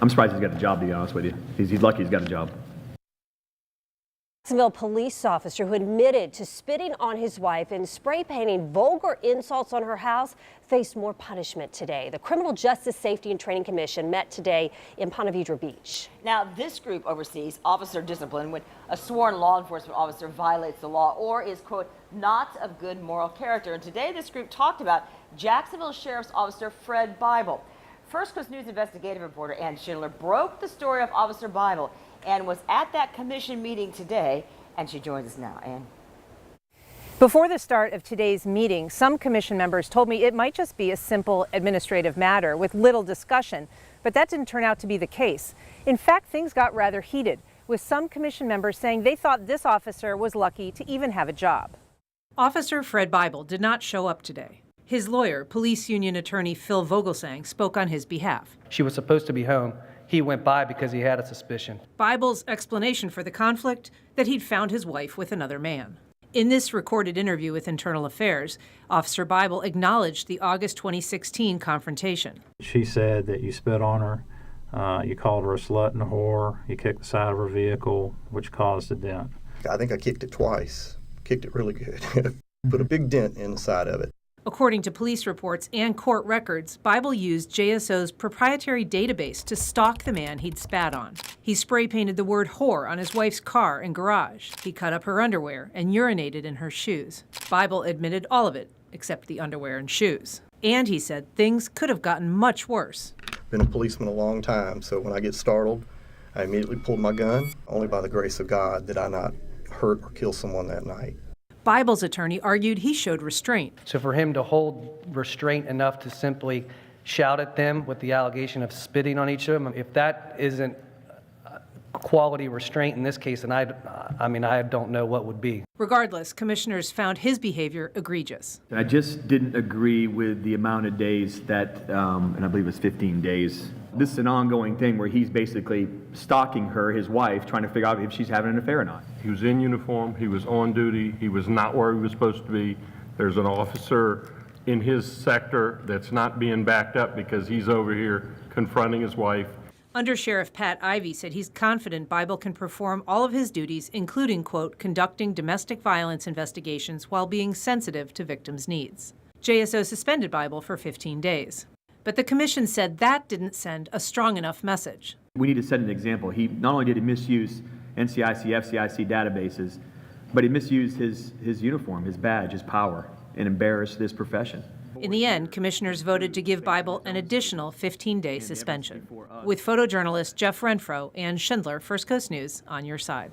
I'm surprised he's got a job, to be honest with you. He's lucky he's got a job. Jacksonville police officer who admitted to spitting on his wife and spray painting vulgar insults on her house faced more punishment today. The Criminal Justice Safety and Training Commission met today in Ponte Vedra Beach. Now, this group oversees officer discipline when a sworn law enforcement officer violates the law or is, quote, not of good moral character. And today this group talked about Jacksonville Sheriff's Officer Fred Bible. First Coast News investigative reporter Ann Schindler broke the story of Officer Bible and was at that commission meeting today, and she joins us now. Ann. Before the start of today's meeting, some commission members told me it might just be a simple administrative matter with little discussion, but that didn't turn out to be the case. In fact, things got rather heated, with some commission members saying they thought this officer was lucky to even have a job. Officer Fred Bible did not show up today. His lawyer, police union attorney Phil Vogelsang, spoke on his behalf. She was supposed to be home. He went by because he had a suspicion. Bible's explanation for the conflict, that he'd found his wife with another man. In this recorded interview with Internal Affairs, Officer Bible acknowledged the August 2016 confrontation. She said that you spit on her, you called her a slut and a whore, you kicked the side of her vehicle, which caused a dent. I think I kicked it twice. Kicked it really good. Put a big dent in the side of it. According to police reports and court records, Bible used JSO's proprietary database to stalk the man he'd spat on. He spray painted the word whore on his wife's car and garage. He cut up her underwear and urinated in her shoes. Bible admitted all of it, except the underwear and shoes. And he said things could have gotten much worse. Been a policeman a long time, so when I get startled, I immediately pulled my gun. Only by the grace of God did I not hurt or kill someone that night. Bible's attorney argued he showed restraint. So for him to hold restraint enough to simply shout at them with the allegation of spitting on each of them, if that isn't quality restraint in this case, then I don't know what would be. Regardless, commissioners found his behavior egregious. I just didn't agree with the amount of days that, and I believe it's 15 days. This is an ongoing thing where he's basically stalking her, his wife, trying to figure out if she's having an affair or not. He was in uniform, he was on duty, he was not where he was supposed to be. There's an officer in his sector that's not being backed up because he's over here confronting his wife. Under Sheriff Pat Ivey said he's confident Bible can perform all of his duties, including, quote, conducting domestic violence investigations while being sensitive to victims' needs. JSO suspended Bible for 15 days. But the commission said that didn't send a strong enough message. We need to set an example. He not only did he misuse NCIC, FCIC databases, but he misused his uniform, his badge, his power, and embarrassed this profession. In the end, commissioners voted to give Bible an additional 15-day suspension. With photojournalist Jeff Renfro and Schindler, First Coast News, on your side.